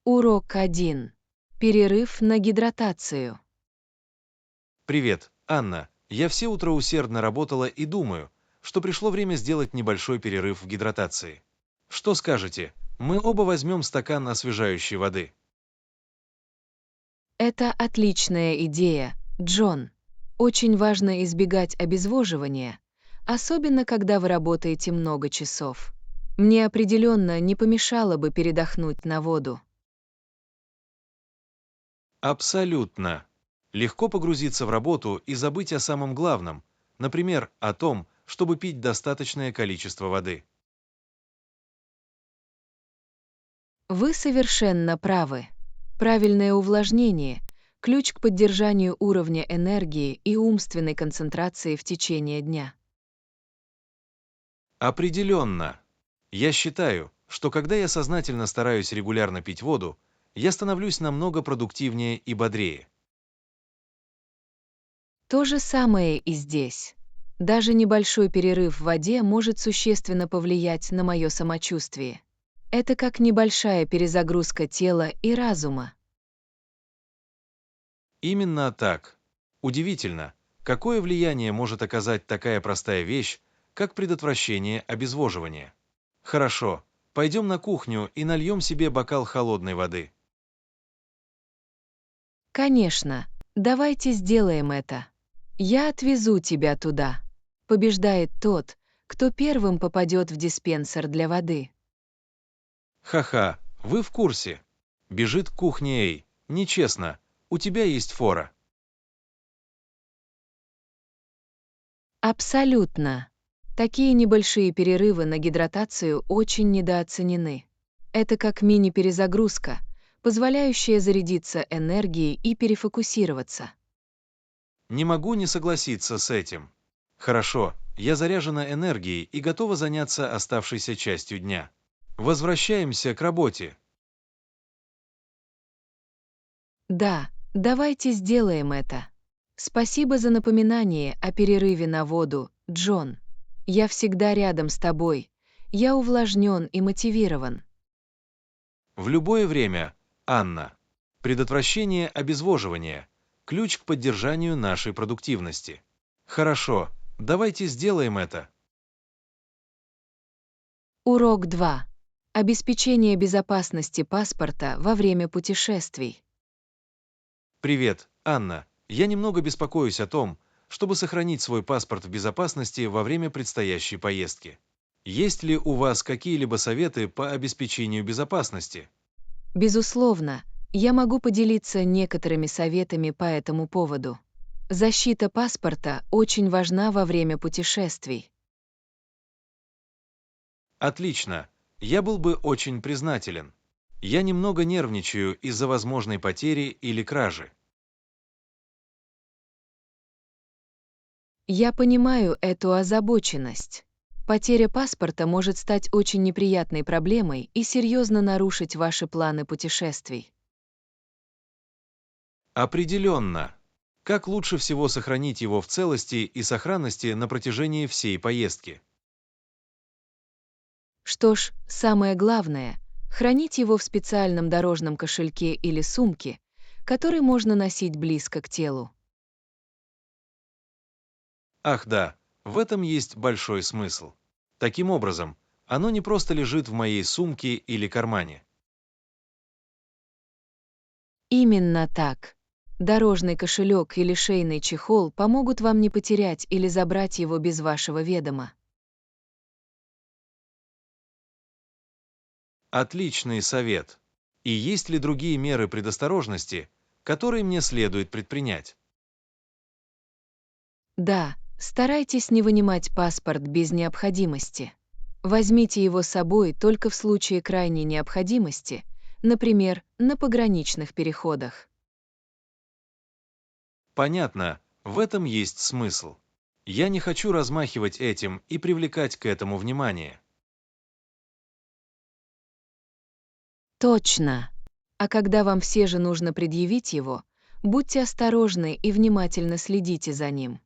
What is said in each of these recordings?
Урок 1. Перерыв на гидратацию. Привет, Анна. Я все утро усердно работала и думаю, что пришло время сделать небольшой перерыв в гидратации. Что скажете? Мы оба возьмем стакан освежающей воды. Это отличная идея, Джон. Очень важно избегать обезвоживания, особенно когда вы работаете много часов. Мне определенно не помешало бы передохнуть на воду. Абсолютно. Легко погрузиться в работу и забыть о самом главном, например, о том, чтобы пить достаточное количество воды. Вы совершенно правы. Правильное увлажнение — ключ к поддержанию уровня энергии и умственной концентрации в течение дня. Определенно. Я считаю, что когда я сознательно стараюсь регулярно пить воду, я становлюсь намного продуктивнее и бодрее. То же самое и здесь. Даже небольшой перерыв в воде может существенно повлиять на мое самочувствие. Это как небольшая перезагрузка тела и разума. Именно так. Удивительно, какое влияние может оказать такая простая вещь, как предотвращение обезвоживания. Хорошо, пойдем на кухню и нальем себе бокал холодной воды. Конечно, давайте сделаем это. Я отвезу тебя туда. Побеждает тот, кто первым попадет в диспенсер для воды. Ха-ха, вы в курсе. Бежит к кухне Эй. Нечестно, у тебя есть фора. Абсолютно. Такие небольшие перерывы на гидратацию очень недооценены. Это как мини-перезагрузка, позволяющая зарядиться энергией и перефокусироваться. Не могу не согласиться с этим. Хорошо, я заряжена энергией и готова заняться оставшейся частью дня. Возвращаемся к работе. Да, давайте сделаем это. Спасибо за напоминание о перерыве на воду, Джон. Я всегда рядом с тобой. Я увлажнен и мотивирован. В любое время, Анна. Предотвращение обезвоживания – ключ к поддержанию нашей продуктивности. Хорошо, давайте сделаем это. Урок 2. Обеспечение безопасности паспорта во время путешествий. Привет, Анна. Я немного беспокоюсь о том, чтобы сохранить свой паспорт в безопасности во время предстоящей поездки. Есть ли у вас какие-либо советы по обеспечению безопасности? Безусловно, я могу поделиться некоторыми советами по этому поводу. Защита паспорта очень важна во время путешествий. Отлично. Я был бы очень признателен. Я немного нервничаю из-за возможной потери или кражи. Я понимаю эту озабоченность. Потеря паспорта может стать очень неприятной проблемой и серьезно нарушить ваши планы путешествий. Определенно. Как лучше всего сохранить его в целости и сохранности на протяжении всей поездки? Что ж, самое главное — хранить его в специальном дорожном кошельке или сумке, который можно носить близко к телу. Ах да, в этом есть большой смысл. Таким образом, оно не просто лежит в моей сумке или кармане. Именно так. Дорожный кошелек или шейный чехол помогут вам не потерять или забрать его без вашего ведома. Отличный совет. И есть ли другие меры предосторожности, которые мне следует предпринять? Да, старайтесь не вынимать паспорт без необходимости. Возьмите его с собой только в случае крайней необходимости, например, на пограничных переходах. Понятно, в этом есть смысл. Я не хочу размахивать этим и привлекать к этому внимание. Точно. А когда вам все же нужно предъявить его, будьте осторожны и внимательно следите за ним.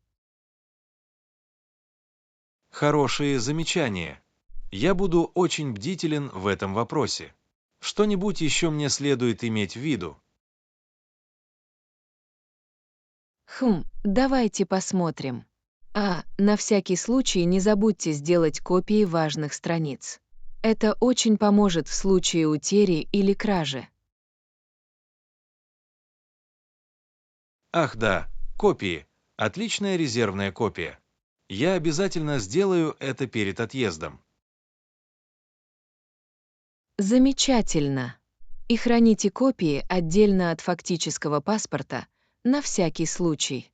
Хорошие замечания. Я буду очень бдителен в этом вопросе. Что-нибудь еще мне следует иметь в виду? Давайте посмотрим. На всякий случай не забудьте сделать копии важных страниц. Это очень поможет в случае утери или кражи. Ах да, копии. Отличная резервная копия. Я обязательно сделаю это перед отъездом. Замечательно. И храните копии отдельно от фактического паспорта, на всякий случай.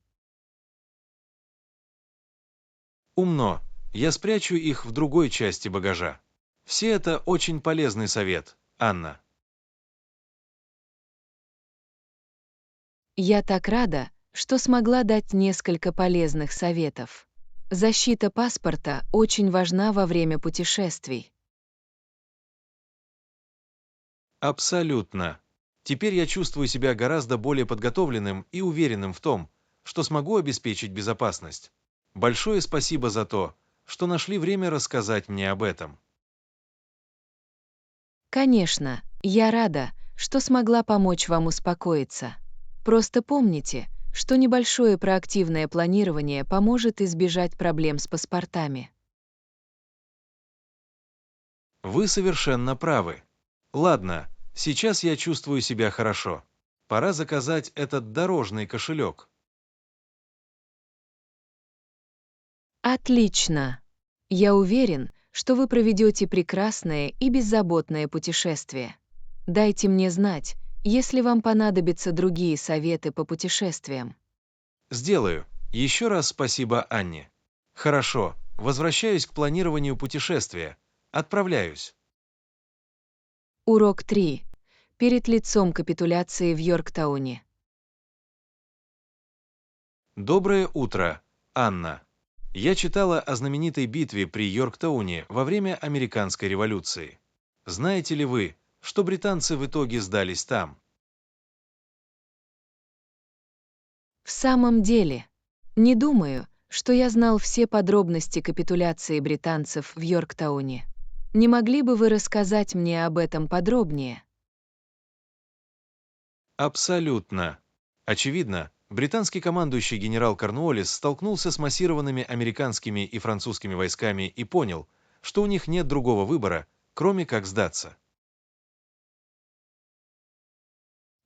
Умно. Я спрячу их в другой части багажа. Все это очень полезный совет, Анна. Я так рада, что смогла дать несколько полезных советов. Защита паспорта очень важна во время путешествий. Абсолютно. Теперь я чувствую себя гораздо более подготовленным и уверенным в том, что смогу обеспечить безопасность. Большое спасибо за то, что нашли время рассказать мне об этом. Конечно, я рада, что смогла помочь вам успокоиться. Просто помните, что небольшое проактивное планирование поможет избежать проблем с паспортами. Вы совершенно правы. Ладно, сейчас я чувствую себя хорошо. Пора заказать этот дорожный кошелек. Отлично! Я уверен, что вы проведете прекрасное и беззаботное путешествие. Дайте мне знать, если вам понадобятся другие советы по путешествиям. Сделаю. Еще раз спасибо Анне. Хорошо, возвращаюсь к планированию путешествия. Отправляюсь. Урок 3. Перед лицом капитуляции в Йорктауне. Доброе утро, Анна. Я читала о знаменитой битве при Йорктауне во время Американской революции. Знаете ли вы, что британцы в итоге сдались там? В самом деле, не думаю, что я знал все подробности капитуляции британцев в Йорктауне. Не могли бы вы рассказать мне об этом подробнее? Абсолютно. Очевидно, британский командующий генерал Корнуоллис столкнулся с массированными американскими и французскими войсками и понял, что у них нет другого выбора, кроме как сдаться.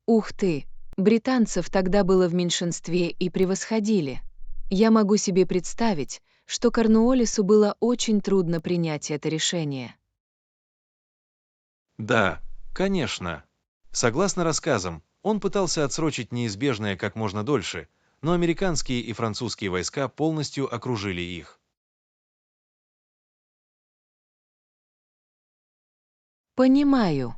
Ух ты, британцев тогда было в меньшинстве и превосходили. Я могу себе представить, что Корнуоллису было очень трудно принять это решение. Да, конечно. Согласно рассказам, он пытался отсрочить неизбежное как можно дольше, но американские и французские войска полностью окружили их. Понимаю.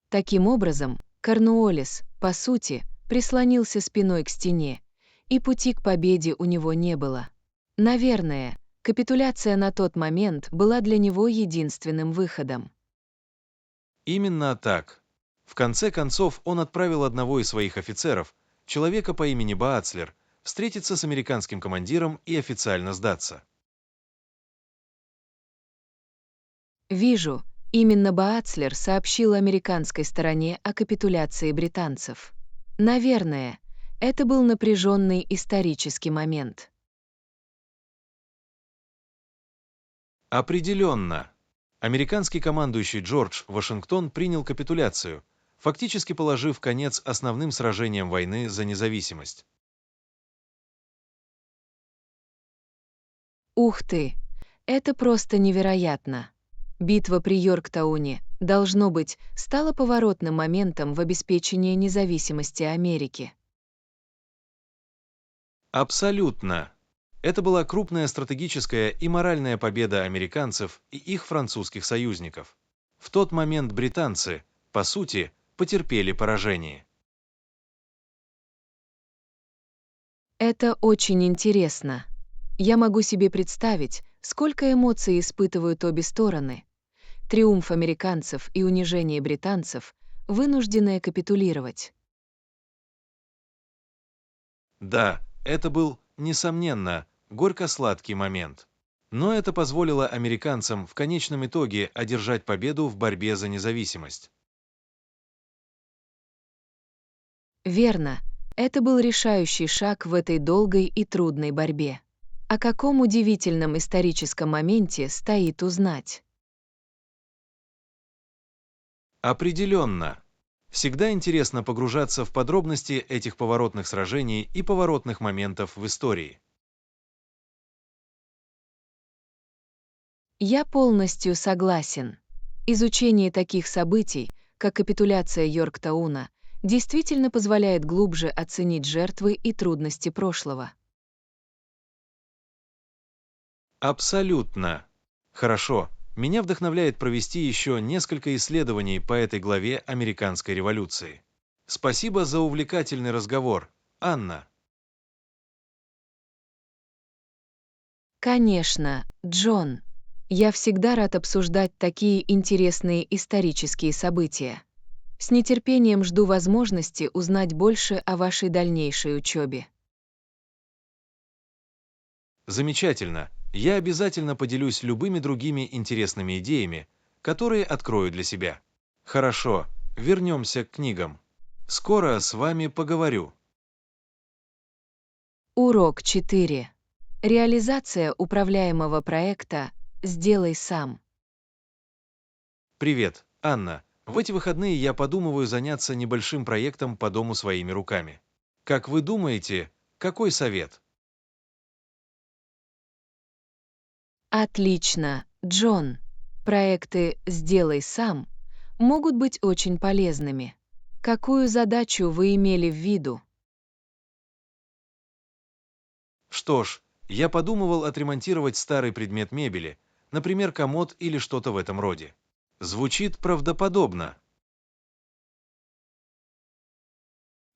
Таким образом, Корнуоллис, по сути, прислонился спиной к стене, и пути к победе у него не было. Наверное, капитуляция на тот момент была для него единственным выходом. Именно так. В конце концов, он отправил одного из своих офицеров, человека по имени Баацлер, встретиться с американским командиром и официально сдаться. Вижу, именно Баацлер сообщил американской стороне о капитуляции британцев. Наверное, это был напряженный исторический момент. Определенно. Американский командующий Джордж Вашингтон принял капитуляцию, фактически положив конец основным сражениям войны за независимость. Ух ты! Это просто невероятно. Битва при Йорктауне, должно быть, стала поворотным моментом в обеспечении независимости Америки. Абсолютно. Это была крупная стратегическая и моральная победа американцев и их французских союзников. В тот момент британцы, по сути, потерпели поражение. Это очень интересно. Я могу себе представить, сколько эмоций испытывают обе стороны. Триумф американцев и унижение британцев, вынужденное капитулировать. Да, это был, несомненно, горько-сладкий момент. Но это позволило американцам в конечном итоге одержать победу в борьбе за независимость. Верно, это был решающий шаг в этой долгой и трудной борьбе. О каком удивительном историческом моменте стоит узнать. Определенно. Всегда интересно погружаться в подробности этих поворотных сражений и поворотных моментов в истории. Я полностью согласен. Изучение таких событий, как капитуляция Йорктауна, действительно позволяет глубже оценить жертвы и трудности прошлого. Абсолютно. Хорошо. Меня вдохновляет провести еще несколько исследований по этой главе американской революции. Спасибо за увлекательный разговор, Анна. Конечно, Джон. Я всегда рад обсуждать такие интересные исторические события. С нетерпением жду возможности узнать больше о вашей дальнейшей учебе. Замечательно. Я обязательно поделюсь любыми другими интересными идеями, которые открою для себя. Хорошо, вернемся к книгам. Скоро с вами поговорю. Урок 4. Реализация управляемого проекта «Сделай сам». Привет, Анна. В эти выходные я подумываю заняться небольшим проектом по дому своими руками. Как вы думаете, какой совет? Отлично, Джон. Проекты «Сделай сам» могут быть очень полезными. Какую задачу вы имели в виду? Что ж, я подумывал отремонтировать старый предмет мебели, например, комод или что-то в этом роде. Звучит правдоподобно.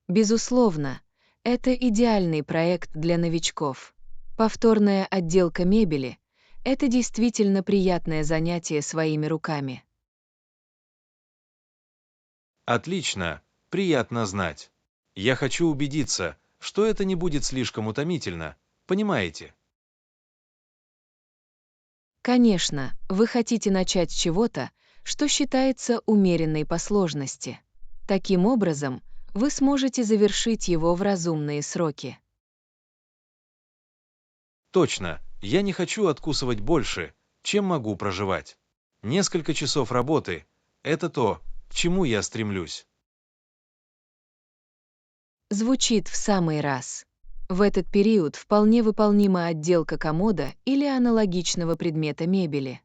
Безусловно, это идеальный проект для новичков. Повторная отделка мебели — это действительно приятное занятие своими руками. Отлично, приятно знать. Я хочу убедиться, что это не будет слишком утомительно, понимаете? Конечно, вы хотите начать с чего-то, что считается умеренной по сложности. Таким образом, вы сможете завершить его в разумные сроки. Точно, я не хочу откусывать больше, чем могу проживать. Несколько часов работы — это то, к чему я стремлюсь. Звучит в самый раз. В этот период вполне выполнима отделка комода или аналогичного предмета мебели.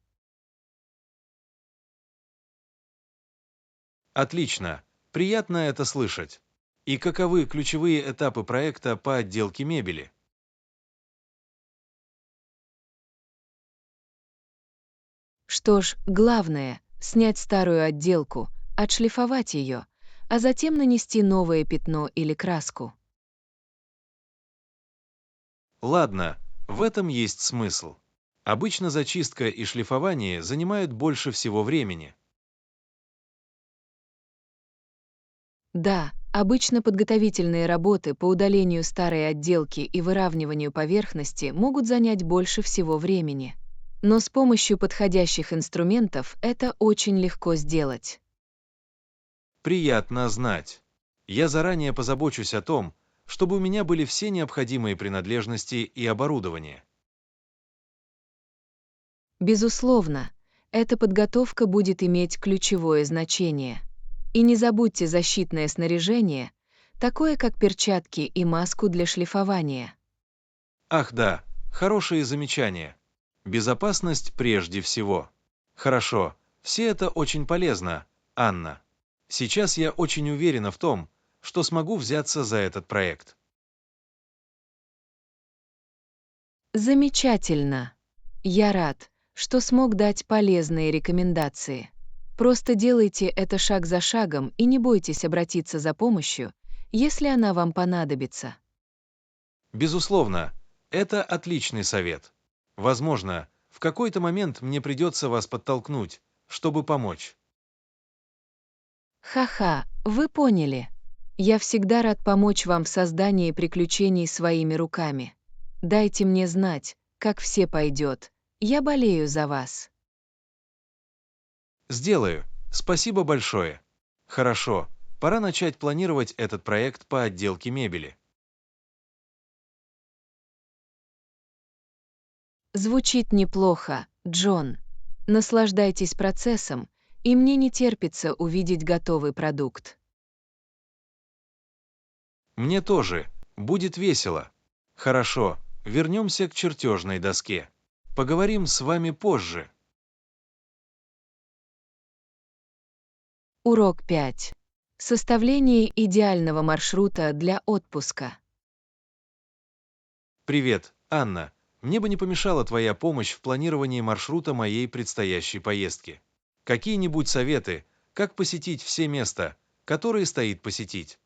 Отлично, приятно это слышать. И каковы ключевые этапы проекта по отделке мебели? Что ж, главное — снять старую отделку, отшлифовать ее, а затем нанести новое пятно или краску. Ладно, в этом есть смысл. Обычно зачистка и шлифование занимают больше всего времени. Да, обычно подготовительные работы по удалению старой отделки и выравниванию поверхности могут занять больше всего времени. Но с помощью подходящих инструментов это очень легко сделать. Приятно знать. Я заранее позабочусь о том, чтобы у меня были все необходимые принадлежности и оборудование. Безусловно, эта подготовка будет иметь ключевое значение. И не забудьте защитное снаряжение, такое как перчатки и маску для шлифования. Ах да, хорошие замечания. Безопасность прежде всего. Хорошо, все это очень полезно, Анна. Сейчас я очень уверена в том, что смогу взяться за этот проект. Замечательно. Я рад, что смог дать полезные рекомендации. Просто делайте это шаг за шагом и не бойтесь обратиться за помощью, если она вам понадобится. Безусловно, это отличный совет. Возможно, в какой-то момент мне придется вас подтолкнуть, чтобы помочь. Ха-ха, вы поняли. Я всегда рад помочь вам в создании приключений своими руками. Дайте мне знать, как все пойдет. Я болею за вас. Сделаю. Спасибо большое. Хорошо. Пора начать планировать этот проект по отделке мебели. Звучит неплохо, Джон. Наслаждайтесь процессом, и мне не терпится увидеть готовый продукт. Мне тоже. Будет весело. Хорошо, вернемся к чертежной доске. Поговорим с вами позже. Урок 5. Составление идеального маршрута для отпуска. Привет, Анна. Мне бы не помешала твоя помощь в планировании маршрута моей предстоящей поездки. Какие-нибудь советы, как посетить все места, которые стоит посетить?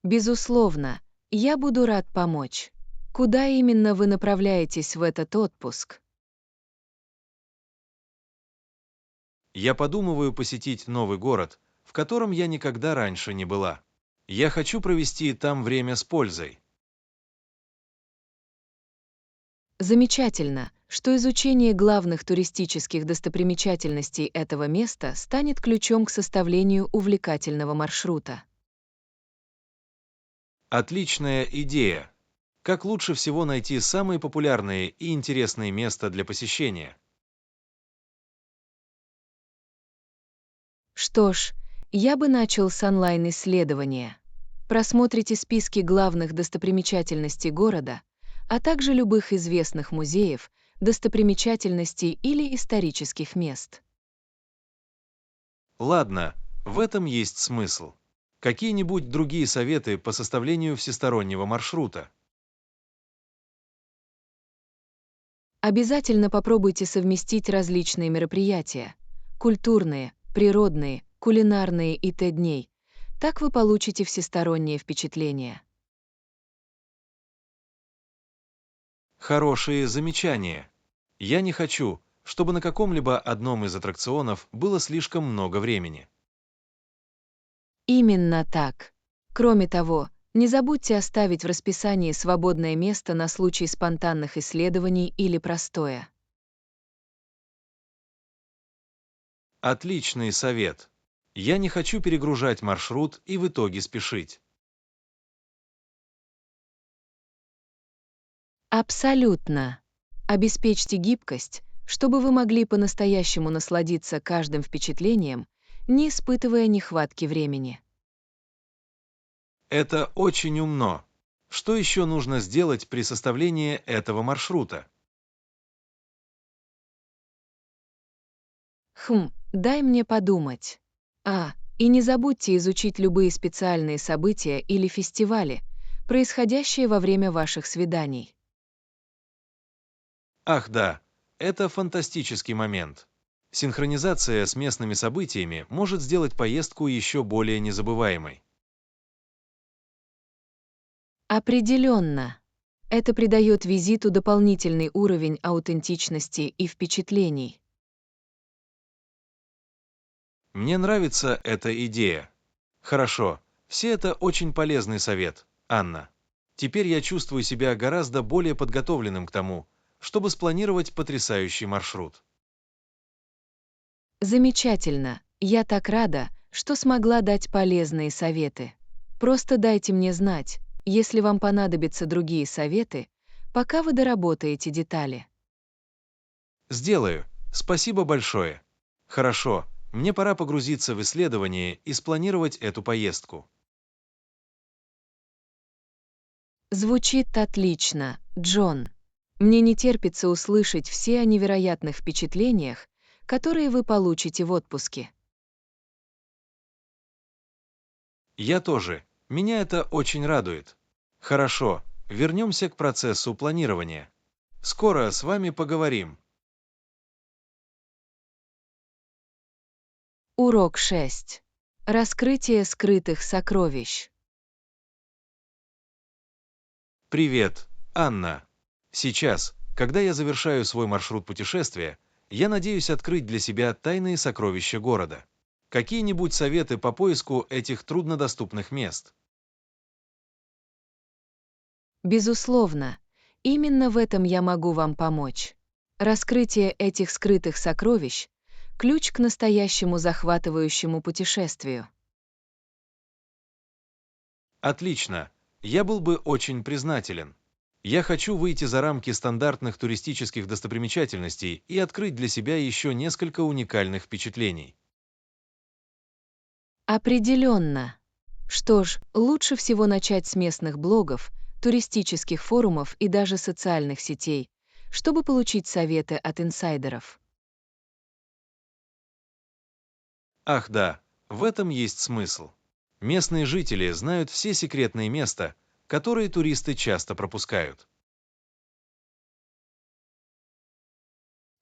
Безусловно, я буду рад помочь. Куда именно вы направляетесь в этот отпуск? Я подумываю посетить новый город, в котором я никогда раньше не была. Я хочу провести там время с пользой. Замечательно, что изучение главных туристических достопримечательностей этого места станет ключом к составлению увлекательного маршрута. Отличная идея. Как лучше всего найти самые популярные и интересные места для посещения? Что ж, я бы начал с онлайн-исследования. Просмотрите списки главных достопримечательностей города, а также любых известных музеев, достопримечательностей или исторических мест. Ладно, в этом есть смысл. Какие-нибудь другие советы по составлению всестороннего маршрута? Обязательно попробуйте совместить различные мероприятия – культурные, природные, кулинарные и т.д. Так вы получите всестороннее впечатление. Хорошие замечания. Я не хочу, чтобы на каком-либо одном из аттракционов было слишком много времени. Именно так. Кроме того, не забудьте оставить в расписании свободное место на случай спонтанных исследований или простоя. Отличный совет. Я не хочу перегружать маршрут и в итоге спешить. Абсолютно. Обеспечьте гибкость, чтобы вы могли по-настоящему насладиться каждым впечатлением, не испытывая нехватки времени. Это очень умно. Что еще нужно сделать при составлении этого маршрута? Дай мне подумать. И не забудьте изучить любые специальные события или фестивали, происходящие во время ваших свиданий. Ах да, это фантастический момент. Синхронизация с местными событиями может сделать поездку еще более незабываемой. Определенно. Это придает визиту дополнительный уровень аутентичности и впечатлений. Мне нравится эта идея. Хорошо, все это очень полезный совет, Анна. Теперь я чувствую себя гораздо более подготовленным к тому, чтобы спланировать потрясающий маршрут. Замечательно. Я так рада, что смогла дать полезные советы. Просто дайте мне знать, если вам понадобятся другие советы, пока вы доработаете детали. Сделаю. Спасибо большое. Хорошо, мне пора погрузиться в исследование и спланировать эту поездку. Звучит отлично, Джон. Мне не терпится услышать все о невероятных впечатлениях, которые вы получите в отпуске. Я тоже. Меня это очень радует. Хорошо, вернемся к процессу планирования. Скоро с вами поговорим. Урок 6. Раскрытие скрытых сокровищ. Привет, Анна. Сейчас, когда я завершаю свой маршрут путешествия, я надеюсь открыть для себя тайные сокровища города. Какие-нибудь советы по поиску этих труднодоступных мест? Безусловно, именно в этом я могу вам помочь. Раскрытие этих скрытых сокровищ – ключ к настоящему захватывающему путешествию. Отлично. Я был бы очень признателен. Я хочу выйти за рамки стандартных туристических достопримечательностей и открыть для себя еще несколько уникальных впечатлений. Определенно. Что ж, лучше всего начать с местных блогов, туристических форумов и даже социальных сетей, чтобы получить советы от инсайдеров. Ах да, в этом есть смысл. Местные жители знают все секретные места, которые туристы часто пропускают.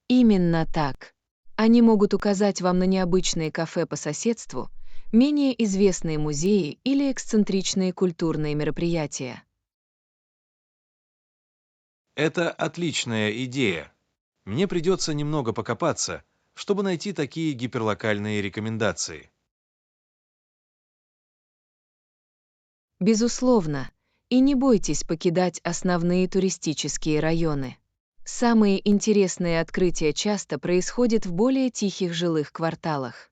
Именно так. Они могут указать вам на необычные кафе по соседству, менее известные музеи или эксцентричные культурные мероприятия. Это отличная идея. Мне придется немного покопаться, чтобы найти такие гиперлокальные рекомендации. Безусловно, и не бойтесь покидать основные туристические районы. Самые интересные открытия часто происходят в более тихих жилых кварталах.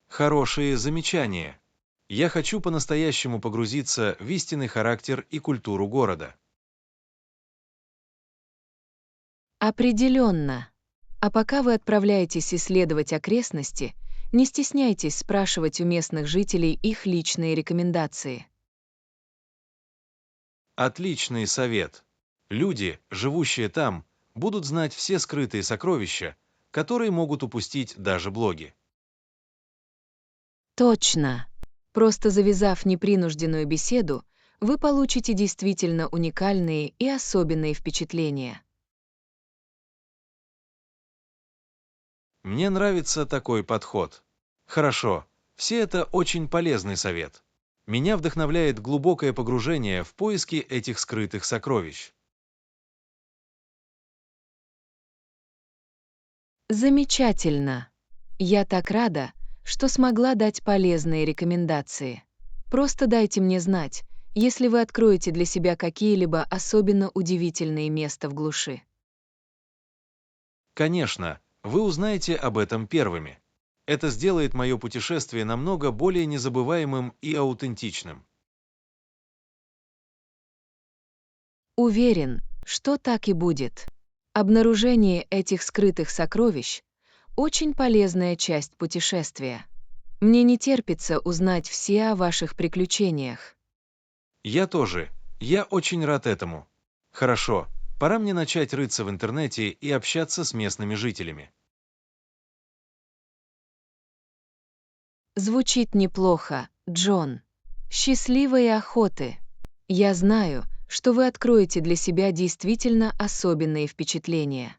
Хорошие замечания. Я хочу по-настоящему погрузиться в истинный характер и культуру города. Определенно. А пока вы отправляетесь исследовать окрестности, не стесняйтесь спрашивать у местных жителей их личные рекомендации. Отличный совет. Люди, живущие там, будут знать все скрытые сокровища, которые могут упустить даже блоги. Точно. Просто завязав непринужденную беседу, вы получите действительно уникальные и особенные впечатления. Мне нравится такой подход. Хорошо, все это очень полезный совет. Меня вдохновляет глубокое погружение в поиски этих скрытых сокровищ. Замечательно. Я так рада, что смогла дать полезные рекомендации. Просто дайте мне знать, если вы откроете для себя какие-либо особенно удивительные места в глуши. Конечно, вы узнаете об этом первыми. Это сделает мое путешествие намного более незабываемым и аутентичным. Уверен, что так и будет. Обнаружение этих скрытых сокровищ — очень полезная часть путешествия. Мне не терпится узнать все о ваших приключениях. Я тоже. Я очень рад этому. Хорошо, пора мне начать рыться в интернете и общаться с местными жителями. Звучит неплохо, Джон. Счастливой охоты. Я знаю, что вы откроете для себя действительно особенные впечатления.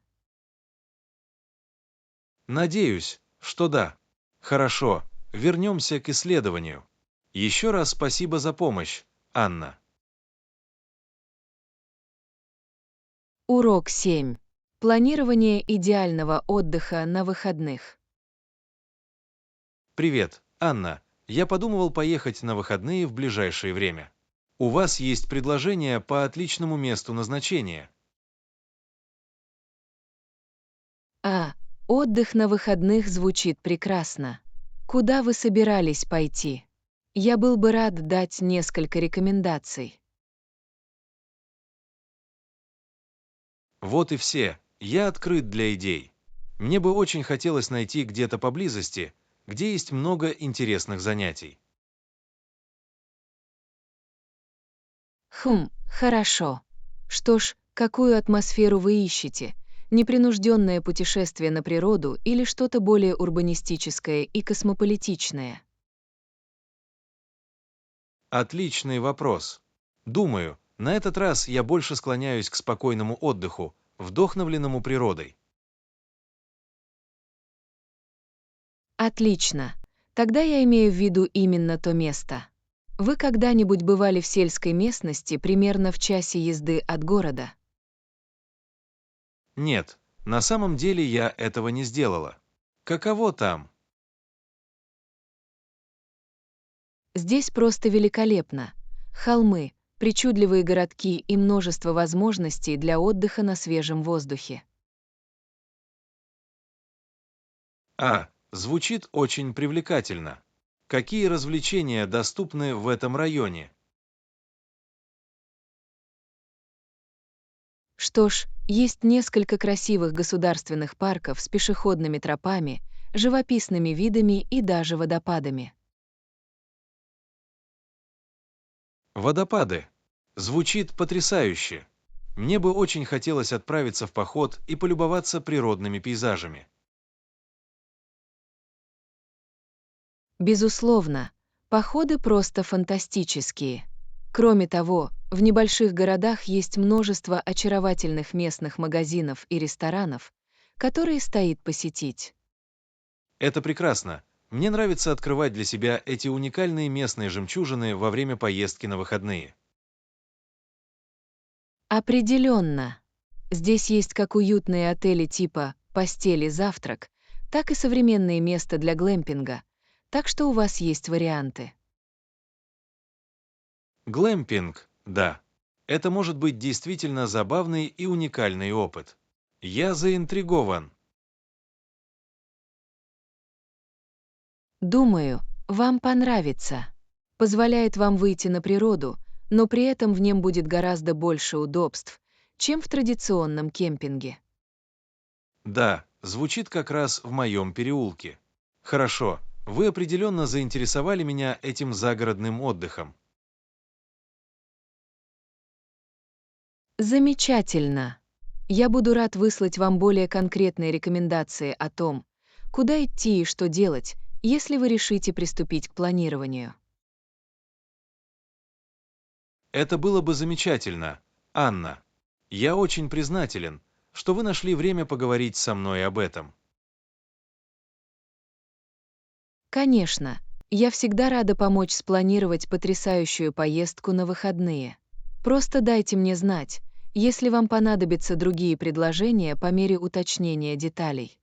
Надеюсь, что да. Хорошо, вернемся к исследованию. Еще раз спасибо за помощь, Анна. Урок 7. Планирование идеального отдыха на выходных. Привет, Анна. Я подумывал поехать на выходные в ближайшее время. У вас есть предложение по отличному месту назначения. А, отдых на выходных звучит прекрасно. Куда вы собирались пойти? Я был бы рад дать несколько рекомендаций. Вот и все. Я открыт для идей. Мне бы очень хотелось найти где-то поблизости, где есть много интересных занятий. Хорошо. Что ж, какую атмосферу вы ищете? Непринужденное путешествие на природу или что-то более урбанистическое и космополитичное? Отличный вопрос. Думаю, на этот раз я больше склоняюсь к спокойному отдыху, вдохновленному природой. Отлично. Тогда я имею в виду именно то место. Вы когда-нибудь бывали в сельской местности примерно в часе езды от города? Нет, на самом деле я этого не сделала. Каково там? Здесь просто великолепно. Холмы, причудливые городки и множество возможностей для отдыха на свежем воздухе. Звучит очень привлекательно. Какие развлечения доступны в этом районе? Что ж, есть несколько красивых государственных парков с пешеходными тропами, живописными видами и даже водопадами. Водопады. Звучит потрясающе. Мне бы очень хотелось отправиться в поход и полюбоваться природными пейзажами. Безусловно, походы просто фантастические. Кроме того, в небольших городах есть множество очаровательных местных магазинов и ресторанов, которые стоит посетить. Это прекрасно. Мне нравится открывать для себя эти уникальные местные жемчужины во время поездки на выходные. Определенно. Здесь есть как уютные отели типа «Постель и завтрак», так и современные места для глэмпинга, так что у вас есть варианты. Глэмпинг, да. Это может быть действительно забавный и уникальный опыт. Я заинтригован. Думаю, вам понравится. Позволяет вам выйти на природу, но при этом в нем будет гораздо больше удобств, чем в традиционном кемпинге. Да, звучит как раз в моем переулке. Хорошо, вы определенно заинтересовали меня этим загородным отдыхом. Замечательно. Я буду рад выслать вам более конкретные рекомендации о том, куда идти и что делать, если вы решите приступить к планированию. Это было бы замечательно, Анна. Я очень признателен, что вы нашли время поговорить со мной об этом. Конечно, я всегда рада помочь спланировать потрясающую поездку на выходные. Просто дайте мне знать, если вам понадобятся другие предложения по мере уточнения деталей.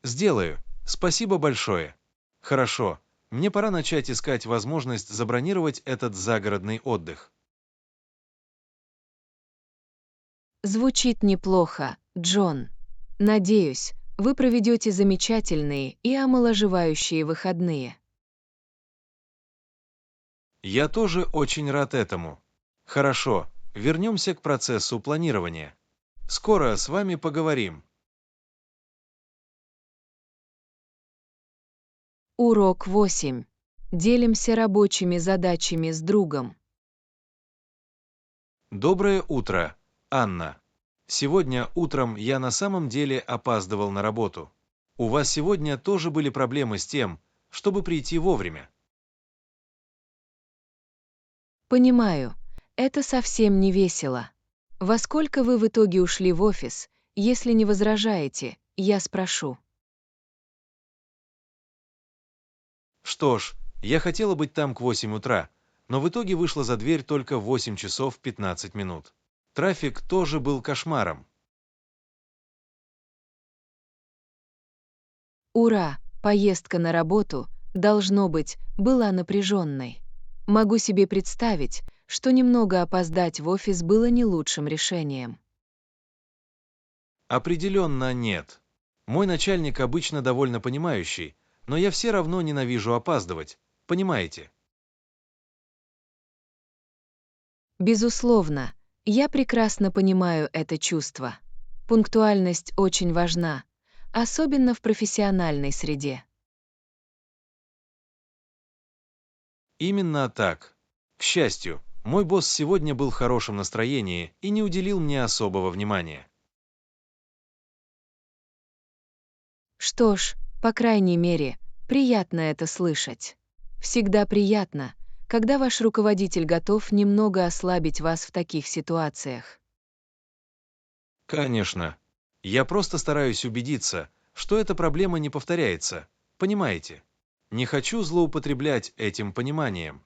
Сделаю. Спасибо большое. Хорошо, мне пора начать искать возможность забронировать этот загородный отдых. Звучит неплохо, Джон. Надеюсь, вы проведете замечательные и омоложевающие выходные. Я тоже очень рад этому. Хорошо, вернемся к процессу планирования. Скоро с вами поговорим. Урок 8. Делимся рабочими задачами с другом. Доброе утро, Анна. Сегодня утром я на самом деле опаздывал на работу. У вас сегодня тоже были проблемы с тем, чтобы прийти вовремя. Понимаю, это совсем не весело. Во сколько вы в итоге ушли в офис? Если не возражаете, я спрошу. Что ж, я хотела быть там к 8 утра, но в итоге вышла за дверь только в 8 часов 15 минут. Трафик тоже был кошмаром. Ура, поездка на работу, должно быть, была напряженной. Могу себе представить, что немного опоздать в офис было не лучшим решением. Определенно нет. Мой начальник обычно довольно понимающий, но я все равно ненавижу опаздывать, понимаете? Безусловно, я прекрасно понимаю это чувство. Пунктуальность очень важна, особенно в профессиональной среде. Именно так. К счастью, мой босс сегодня был в хорошем настроении и не уделил мне особого внимания. Что ж, по крайней мере, приятно это слышать. Всегда приятно, когда ваш руководитель готов немного ослабить вас в таких ситуациях. Конечно. Я просто стараюсь убедиться, что эта проблема не повторяется, понимаете? Не хочу злоупотреблять этим пониманием.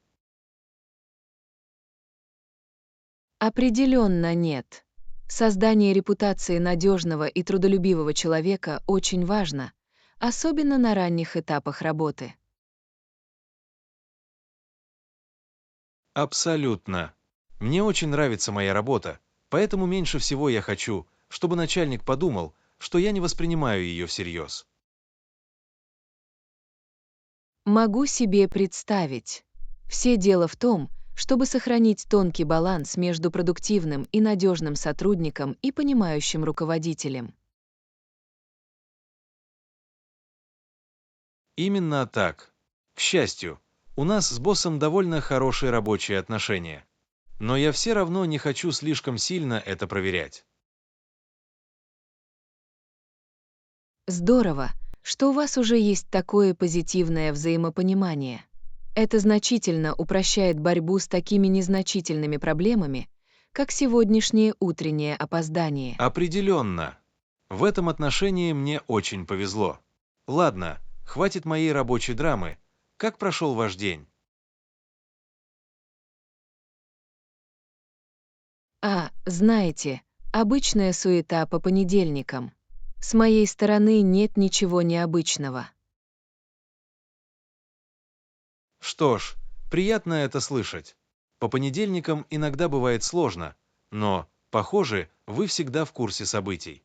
Определенно нет. Создание репутации надежного и трудолюбивого человека очень важно, особенно на ранних этапах работы. Абсолютно. Мне очень нравится моя работа, поэтому меньше всего я хочу, чтобы начальник подумал, что я не воспринимаю ее всерьез. Могу себе представить. Все дело в том, чтобы сохранить тонкий баланс между продуктивным и надежным сотрудником и понимающим руководителем. Именно так. К счастью, у нас с боссом довольно хорошие рабочие отношения. Но я все равно не хочу слишком сильно это проверять. Здорово, что у вас уже есть такое позитивное взаимопонимание. Это значительно упрощает борьбу с такими незначительными проблемами, как сегодняшнее утреннее опоздание. Определенно. В этом отношении мне очень повезло. Ладно, хватит моей рабочей драмы. Как прошел ваш день? Знаете, обычная суета по понедельникам. С моей стороны нет ничего необычного. Что ж, приятно это слышать. По понедельникам иногда бывает сложно, но, похоже, вы всегда в курсе событий.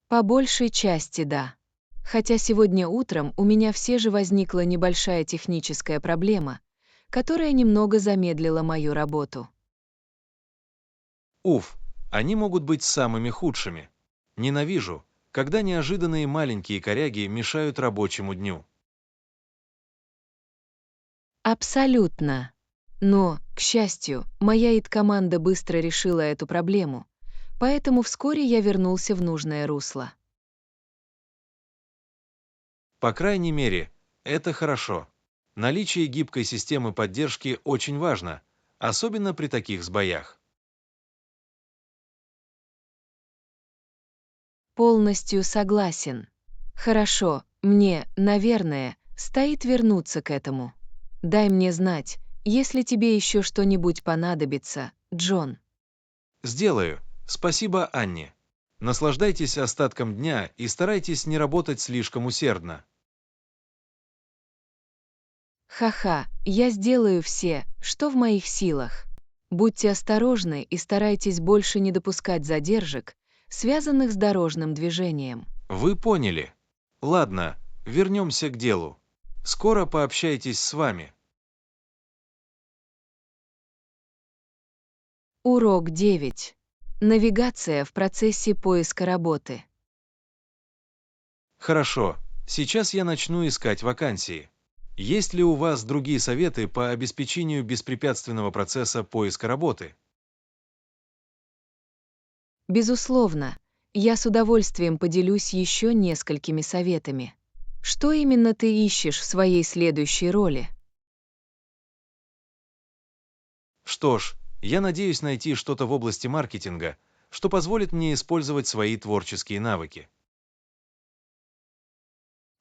По большей части да. Хотя сегодня утром у меня все же возникла небольшая техническая проблема, которая немного замедлила мою работу. Уф, они могут быть самыми худшими. Ненавижу, когда неожиданные маленькие коряги мешают рабочему дню. Абсолютно. Но, к счастью, моя ит-команда быстро решила эту проблему, поэтому вскоре я вернулся в нужное русло. По крайней мере, это хорошо. Наличие гибкой системы поддержки очень важно, особенно при таких сбоях. Полностью согласен. Хорошо, мне, наверное, стоит вернуться к этому. Дай мне знать, если тебе еще что-нибудь понадобится, Джон. Сделаю. Спасибо, Анне. Наслаждайтесь остатком дня и старайтесь не работать слишком усердно. Ха-ха, я сделаю все, что в моих силах. Будьте осторожны и старайтесь больше не допускать задержек, связанных с дорожным движением. Вы поняли. Ладно, вернемся к делу. Скоро пообщайтесь с вами. Урок 9. Навигация в процессе поиска работы. Хорошо, сейчас я начну искать вакансии. Есть ли у вас другие советы по обеспечению беспрепятственного процесса поиска работы? Безусловно, я с удовольствием поделюсь еще несколькими советами. Что именно ты ищешь в своей следующей роли? Что ж, я надеюсь найти что-то в области маркетинга, что позволит мне использовать свои творческие навыки.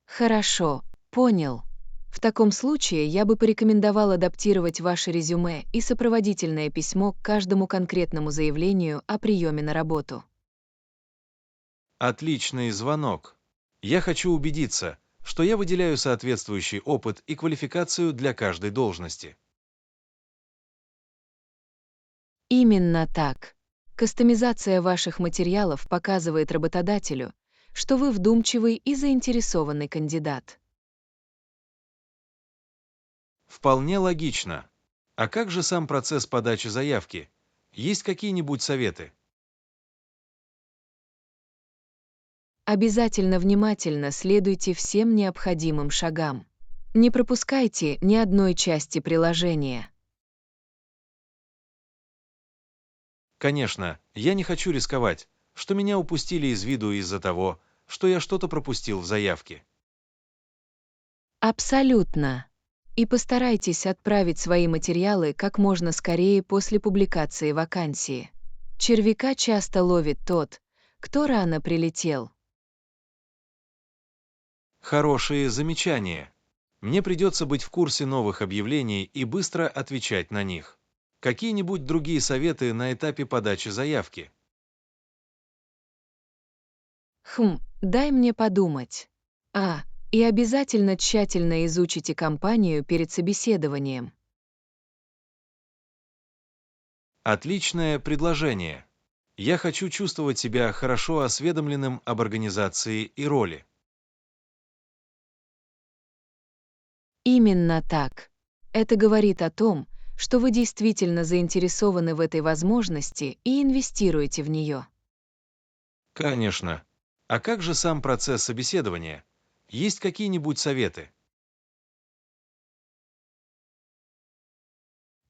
Хорошо, понял. В таком случае я бы порекомендовал адаптировать ваше резюме и сопроводительное письмо к каждому конкретному заявлению о приеме на работу. Отличный звонок. Я хочу убедиться, что я выделяю соответствующий опыт и квалификацию для каждой должности. Именно так. Кастомизация ваших материалов показывает работодателю, что вы вдумчивый и заинтересованный кандидат. Вполне логично. А как же сам процесс подачи заявки? Есть какие-нибудь советы? Обязательно внимательно следуйте всем необходимым шагам. Не пропускайте ни одной части приложения. Конечно, я не хочу рисковать, что меня упустили из виду из-за того, что я что-то пропустил в заявке. Абсолютно. И постарайтесь отправить свои материалы как можно скорее после публикации вакансии. Червяка часто ловит тот, кто рано прилетел. Хорошие замечания. Мне придется быть в курсе новых объявлений и быстро отвечать на них. Какие-нибудь другие советы на этапе подачи заявки? Дай мне подумать. И обязательно тщательно изучите компанию перед собеседованием. Отличное предложение. Я хочу чувствовать себя хорошо осведомленным об организации и роли. Именно так. Это говорит о том, что вы действительно заинтересованы в этой возможности и инвестируете в нее. Конечно. А как же сам процесс собеседования? Есть какие-нибудь советы?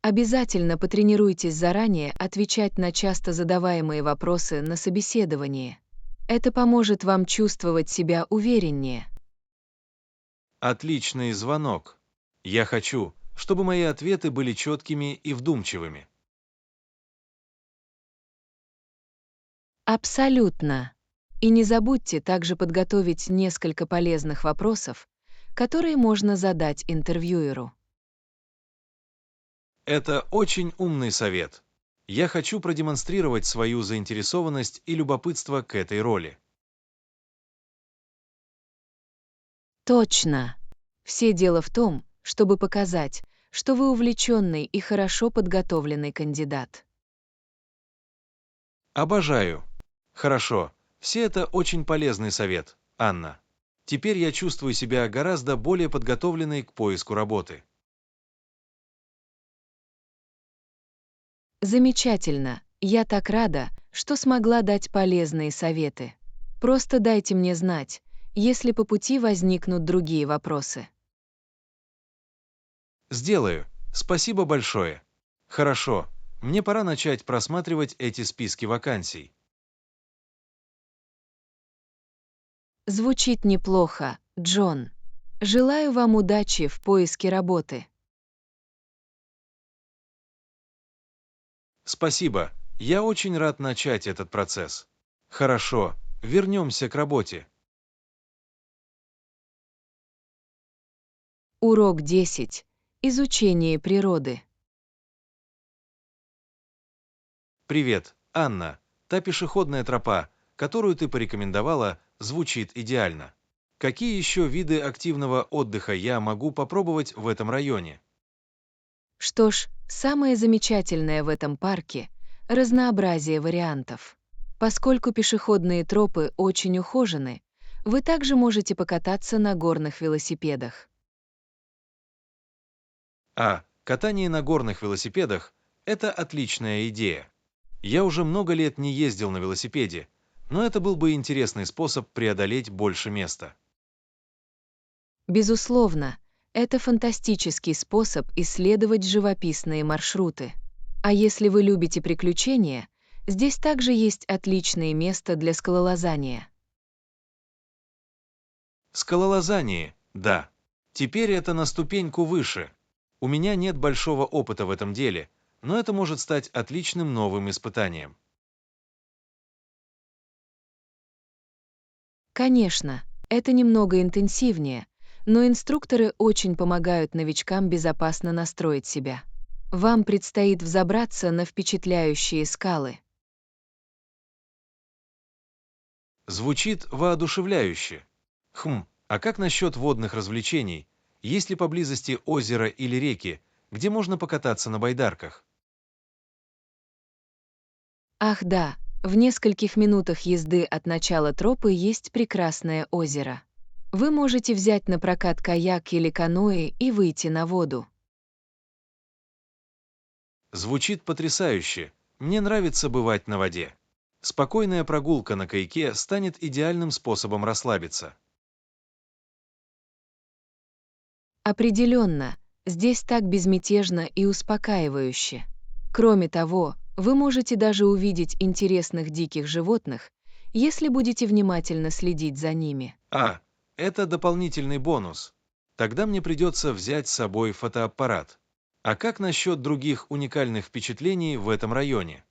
Обязательно потренируйтесь заранее отвечать на часто задаваемые вопросы на собеседовании. Это поможет вам чувствовать себя увереннее. Отличный звонок. Я хочу, чтобы мои ответы были четкими и вдумчивыми. Абсолютно. И не забудьте также подготовить несколько полезных вопросов, которые можно задать интервьюеру. Это очень умный совет. Я хочу продемонстрировать свою заинтересованность и любопытство к этой роли. Точно. Все дело в том, чтобы показать, что вы увлеченный и хорошо подготовленный кандидат. Обожаю. Хорошо. Все это очень полезный совет, Анна. Теперь я чувствую себя гораздо более подготовленной к поиску работы. Замечательно. Я так рада, что смогла дать полезные советы. Просто дайте мне знать, если по пути возникнут другие вопросы. Сделаю. Спасибо большое. Хорошо. Мне пора начать просматривать эти списки вакансий. Звучит неплохо, Джон. Желаю вам удачи в поиске работы. Спасибо. Я очень рад начать этот процесс. Хорошо. Вернемся к работе. Урок 10. Изучение природы. Привет, Анна. Та пешеходная тропа, которую ты порекомендовала, звучит идеально. Какие еще виды активного отдыха я могу попробовать в этом районе? Что ж, самое замечательное в этом парке — разнообразие вариантов. Поскольку пешеходные тропы очень ухожены, вы также можете покататься на горных велосипедах. Катание на горных велосипедах — это отличная идея. Я уже много лет не ездил на велосипеде, но это был бы интересный способ преодолеть больше места. Безусловно, это фантастический способ исследовать живописные маршруты. А если вы любите приключения, здесь также есть отличное место для скалолазания. Скалолазание, да. Теперь это на ступеньку выше. У меня нет большого опыта в этом деле, но это может стать отличным новым испытанием. Конечно, это немного интенсивнее, но инструкторы очень помогают новичкам безопасно настроить себя. Вам предстоит взобраться на впечатляющие скалы. Звучит воодушевляюще. А как насчет водных развлечений? Есть ли поблизости озеро или реки, где можно покататься на байдарках? Ах да, в нескольких минутах езды от начала тропы есть прекрасное озеро. Вы можете взять на прокат каяк или каноэ и выйти на воду. Звучит потрясающе. Мне нравится бывать на воде. Спокойная прогулка на каяке станет идеальным способом расслабиться. Определенно, здесь так безмятежно и успокаивающе. Кроме того, вы можете даже увидеть интересных диких животных, если будете внимательно следить за ними. Это дополнительный бонус. Тогда мне придется взять с собой фотоаппарат. А как насчет других уникальных впечатлений в этом районе?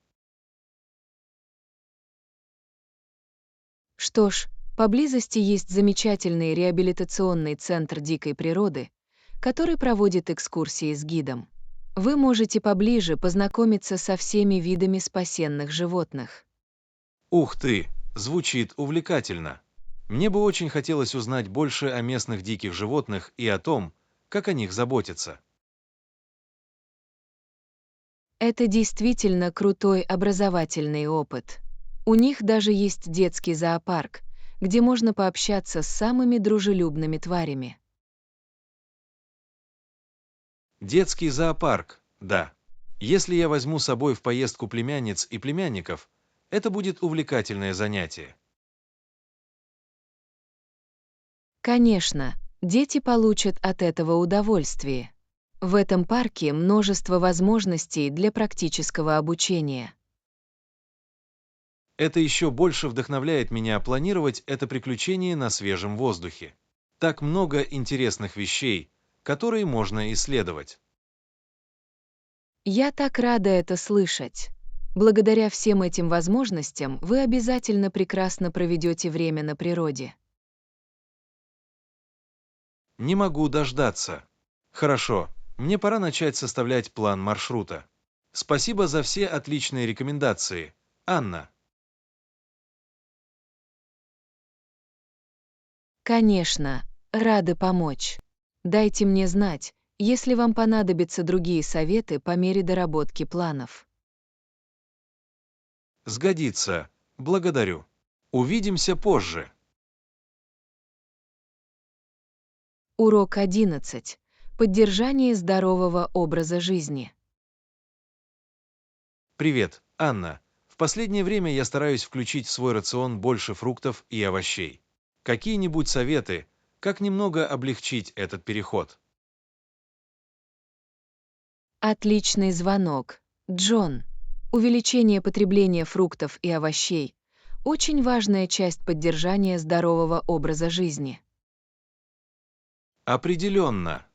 Что ж, поблизости есть замечательный реабилитационный центр дикой природы, который проводит экскурсии с гидом. Вы можете поближе познакомиться со всеми видами спасенных животных. Ух ты, звучит увлекательно. Мне бы очень хотелось узнать больше о местных диких животных и о том, как о них заботятся. Это действительно крутой образовательный опыт. У них даже есть детский зоопарк, где можно пообщаться с самыми дружелюбными тварями. Детский зоопарк, да. Если я возьму с собой в поездку племянниц и племянников, это будет увлекательное занятие. Конечно, дети получат от этого удовольствие. В этом парке множество возможностей для практического обучения. Это еще больше вдохновляет меня планировать это приключение на свежем воздухе. Так много интересных вещей, которые можно исследовать. Я так рада это слышать. Благодаря всем этим возможностям вы обязательно прекрасно проведете время на природе. Не могу дождаться. Хорошо, мне пора начать составлять план маршрута. Спасибо за все отличные рекомендации, Анна. Конечно, рады помочь. Дайте мне знать, если вам понадобятся другие советы по мере доработки планов. Сгодится. Благодарю. Увидимся позже. Урок 11. Поддержание здорового образа жизни. Привет, Анна. В последнее время я стараюсь включить в свой рацион больше фруктов и овощей. Какие-нибудь советы, как немного облегчить этот переход? Отличный звонок, Джон. Увеличение потребления фруктов и овощей — очень важная часть поддержания здорового образа жизни. Определенно.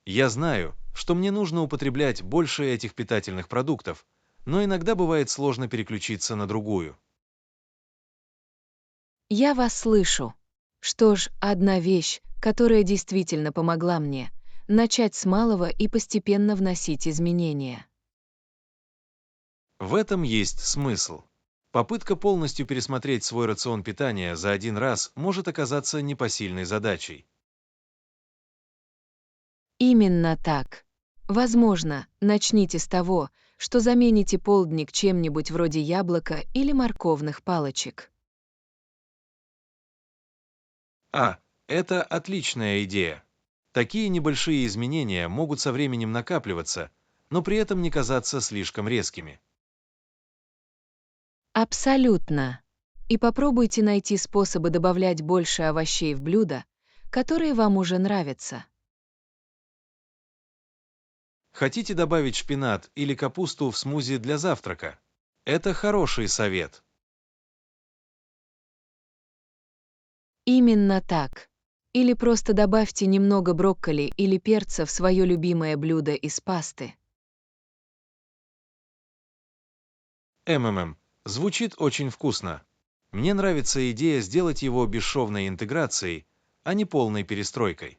Я знаю, что мне нужно употреблять больше этих питательных продуктов, но иногда бывает сложно переключиться на другую. Я вас слышу. Что ж, одна вещь, которая действительно помогла мне — начать с малого и постепенно вносить изменения. В этом есть смысл. Попытка полностью пересмотреть свой рацион питания за один раз может оказаться непосильной задачей. Именно так. Возможно, начните с того, что замените полдник чем-нибудь вроде яблока или морковных палочек. Это отличная идея. Такие небольшие изменения могут со временем накапливаться, но при этом не казаться слишком резкими. Абсолютно. И попробуйте найти способы добавлять больше овощей в блюда, которые вам уже нравятся. Хотите добавить шпинат или капусту в смузи для завтрака? Это хороший совет. Именно так. Или просто добавьте немного брокколи или перца в свое любимое блюдо из пасты. Звучит очень вкусно. Мне нравится идея сделать его бесшовной интеграцией, а не полной перестройкой.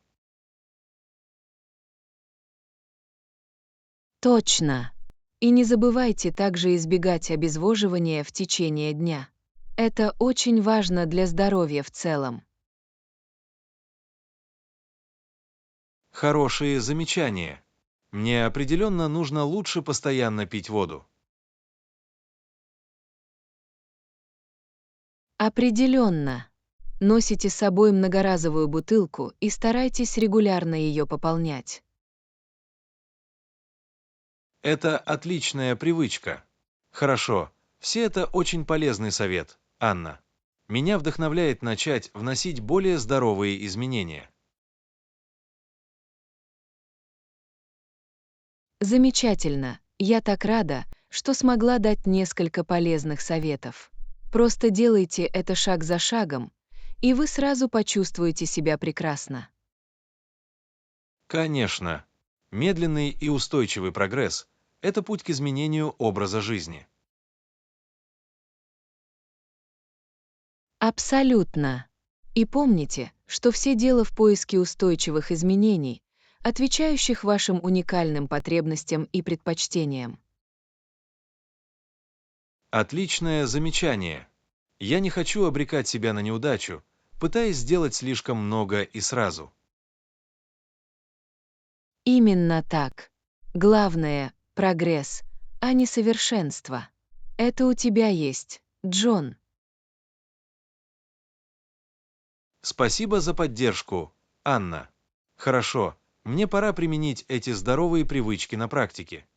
Точно. И не забывайте также избегать обезвоживания в течение дня. Это очень важно для здоровья в целом. Хорошие замечания. Мне определенно нужно лучше постоянно пить воду. Определенно. Носите с собой многоразовую бутылку и старайтесь регулярно ее пополнять. Это отличная привычка. Хорошо, все это очень полезный совет, Анна. Меня вдохновляет начать вносить более здоровые изменения. Замечательно. Я так рада, что смогла дать несколько полезных советов. Просто делайте это шаг за шагом, и вы сразу почувствуете себя прекрасно. Конечно, медленный и устойчивый прогресс — это путь к изменению образа жизни. Абсолютно. И помните, что все дело в поиске устойчивых изменений, отвечающих вашим уникальным потребностям и предпочтениям. Отличное замечание. Я не хочу обрекать себя на неудачу, пытаясь сделать слишком много и сразу. Именно так. Главное — прогресс, а не совершенство. Это у тебя есть, Джон. Спасибо за поддержку, Анна. Хорошо, мне пора применить эти здоровые привычки на практике.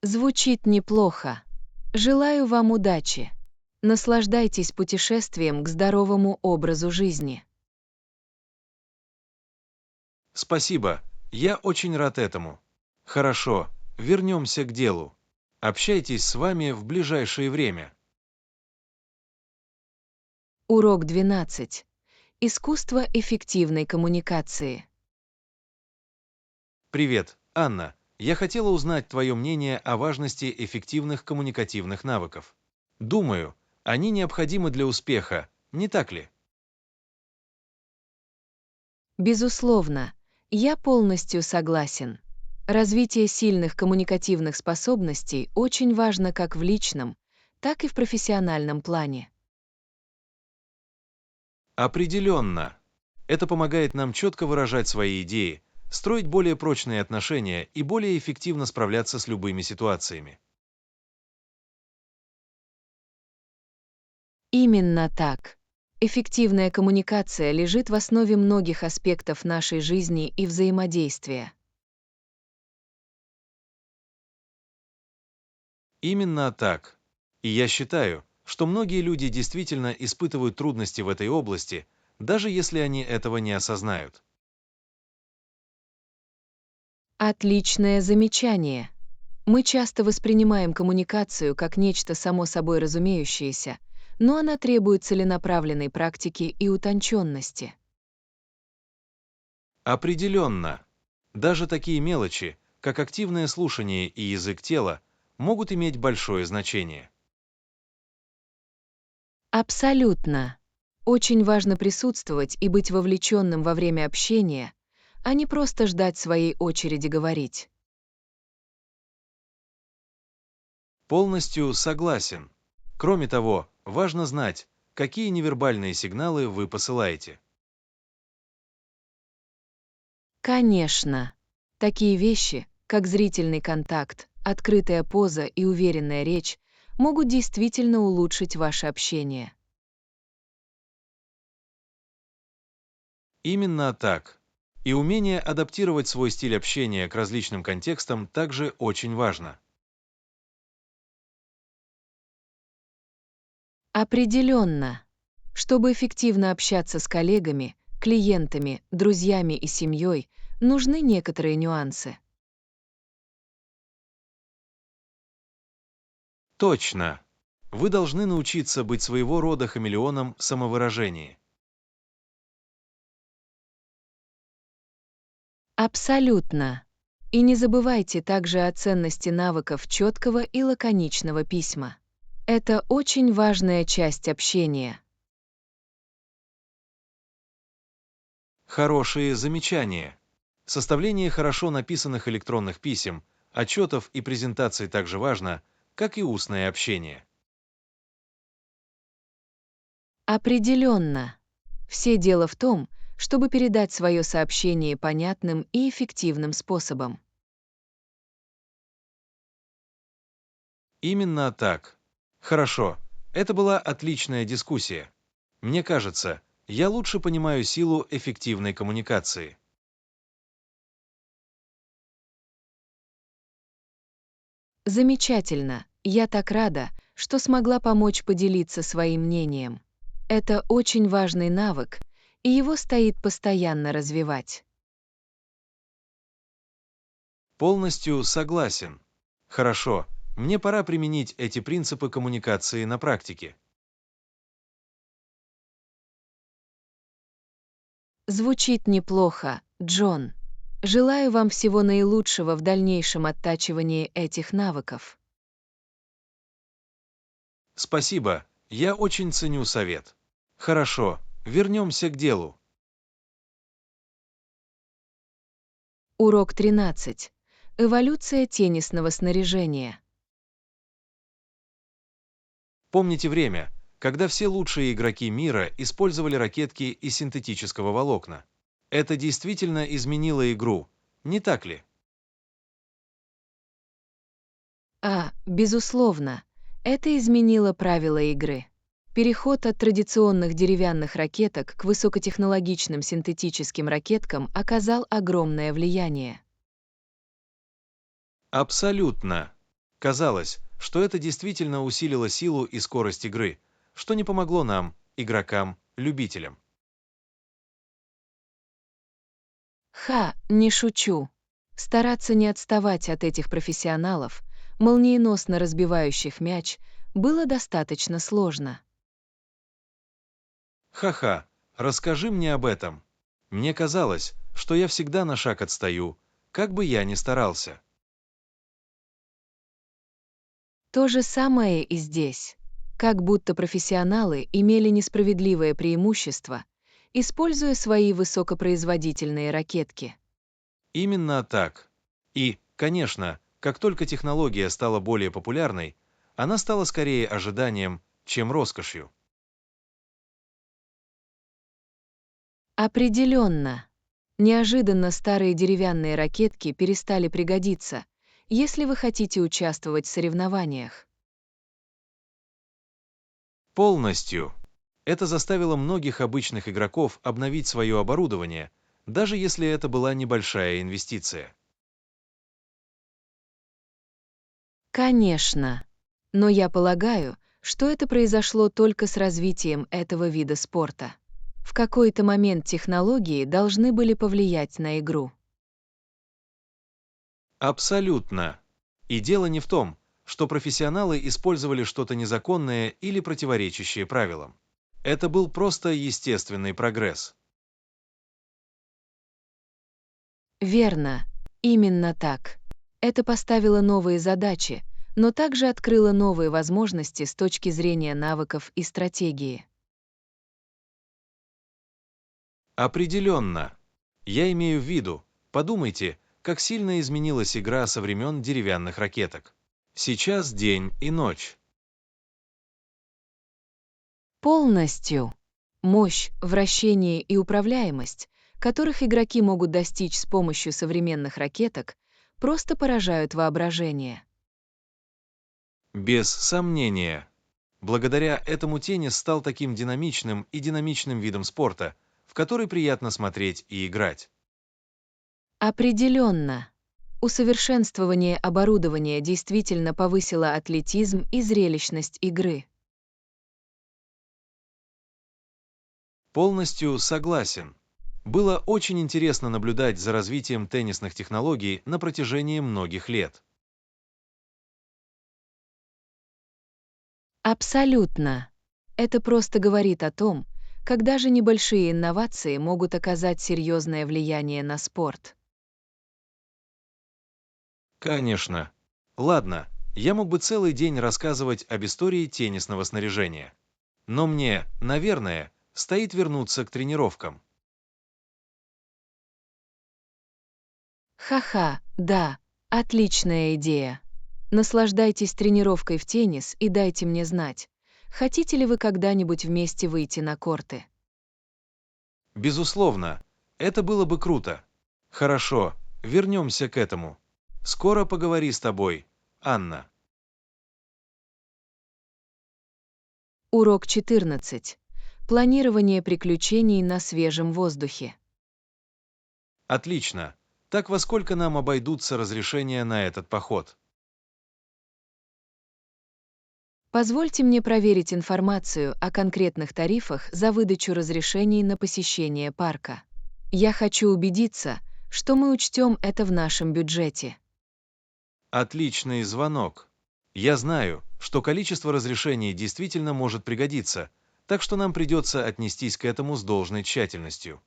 Звучит неплохо. Желаю вам удачи. Наслаждайтесь путешествием к здоровому образу жизни. Спасибо, я очень рад этому. Хорошо, вернемся к делу. Общайтесь с вами в ближайшее время. Урок 12. Искусство эффективной коммуникации. Привет, Анна. Я хотела узнать твое мнение о важности эффективных коммуникативных навыков. Думаю, они необходимы для успеха, не так ли? Безусловно, я полностью согласен. Развитие сильных коммуникативных способностей очень важно как в личном, так и в профессиональном плане. Определенно. Это помогает нам четко выражать свои идеи, строить более прочные отношения и более эффективно справляться с любыми ситуациями. Именно так. Эффективная коммуникация лежит в основе многих аспектов нашей жизни и взаимодействия. Именно так. И я считаю, что многие люди действительно испытывают трудности в этой области, даже если они этого не осознают. Отличное замечание. Мы часто воспринимаем коммуникацию как нечто само собой разумеющееся, но она требует целенаправленной практики и утонченности. Определенно. Даже такие мелочи, как активное слушание и язык тела, могут иметь большое значение. Абсолютно. Очень важно присутствовать и быть вовлеченным во время общения, а не просто ждать своей очереди говорить. Полностью согласен. Кроме того, важно знать, какие невербальные сигналы вы посылаете. Конечно. Такие вещи, как зрительный контакт, открытая поза и уверенная речь, могут действительно улучшить ваше общение. Именно так. И умение адаптировать свой стиль общения к различным контекстам также очень важно. Определенно. Чтобы эффективно общаться с коллегами, клиентами, друзьями и семьей, нужны некоторые нюансы. Точно. Вы должны научиться быть своего рода хамелеоном в самовыражении. Абсолютно. И не забывайте также о ценности навыков четкого и лаконичного письма. Это очень важная часть общения. Хорошие замечания. Составление хорошо написанных электронных писем, отчетов и презентаций также важно, как и устное общение. Определенно. Все дело в том, чтобы передать свое сообщение понятным и эффективным способом. Именно так. Хорошо. Это была отличная дискуссия. Мне кажется, я лучше понимаю силу эффективной коммуникации. Замечательно. Я так рада, что смогла помочь поделиться своим мнением. Это очень важный навык, и его стоит постоянно развивать. Полностью согласен. Хорошо, мне пора применить эти принципы коммуникации на практике. Звучит неплохо, Джон. Желаю вам всего наилучшего в дальнейшем оттачивании этих навыков. Спасибо, я очень ценю совет. Хорошо, вернемся к делу. Урок 13. Эволюция теннисного снаряжения. Помните время, когда все лучшие игроки мира использовали ракетки из синтетического волокна? Это действительно изменило игру, не так ли? Безусловно, это изменило правила игры. Переход от традиционных деревянных ракеток к высокотехнологичным синтетическим ракеткам оказал огромное влияние. Абсолютно. Казалось, что это действительно усилило силу и скорость игры, что не помогло нам, игрокам, любителям. Не шучу. Стараться не отставать от этих профессионалов, молниеносно разбивающих мяч, было достаточно сложно. Ха-ха, расскажи мне об этом. Мне казалось, что я всегда на шаг отстаю, как бы я ни старался. То же самое и здесь. Как будто профессионалы имели несправедливое преимущество, используя свои высокопроизводительные ракетки. Именно так. И, конечно, как только технология стала более популярной, она стала скорее ожиданием, чем роскошью. Определенно. Неожиданно старые деревянные ракетки перестали пригодиться, если вы хотите участвовать в соревнованиях. Полностью. Это заставило многих обычных игроков обновить свое оборудование, даже если это была небольшая инвестиция. Конечно. Но я полагаю, что это произошло только с развитием этого вида спорта. В какой-то момент технологии должны были повлиять на игру. Абсолютно. И дело не в том, что профессионалы использовали что-то незаконное или противоречащее правилам. Это был просто естественный прогресс. Верно. Именно так. Это поставило новые задачи, но также открыло новые возможности с точки зрения навыков и стратегии. Определенно. Я имею в виду, подумайте, как сильно изменилась игра со времен деревянных ракеток. Сейчас день и ночь. Полностью. Мощь, вращение и управляемость, которых игроки могут достичь с помощью современных ракеток, просто поражают воображение. Без сомнения. Благодаря этому теннис стал таким динамичным и динамичным видом спорта, в который приятно смотреть и играть. Определенно. Усовершенствование оборудования действительно повысило атлетизм и зрелищность игры. Полностью согласен. Было очень интересно наблюдать за развитием теннисных технологий на протяжении многих лет. Абсолютно. Это просто говорит о том, как даже небольшие инновации могут оказать серьезное влияние на спорт. Конечно. Ладно, я мог бы целый день рассказывать об истории теннисного снаряжения. Но мне, наверное, стоит вернуться к тренировкам. Да, отличная идея. Наслаждайтесь тренировкой в теннис и дайте мне знать, хотите ли вы когда-нибудь вместе выйти на корты. Безусловно, это было бы круто. Хорошо, вернемся к этому. Скоро поговори с тобой, Анна. Урок 14. Планирование приключений на свежем воздухе. Отлично. Так во сколько нам обойдутся разрешения на этот поход? Позвольте мне проверить информацию о конкретных тарифах за выдачу разрешений на посещение парка. Я хочу убедиться, что мы учтем это в нашем бюджете. Отличный звонок. Я знаю, что количество разрешений действительно может пригодиться, так что нам придется отнестись к этому с должной тщательностью.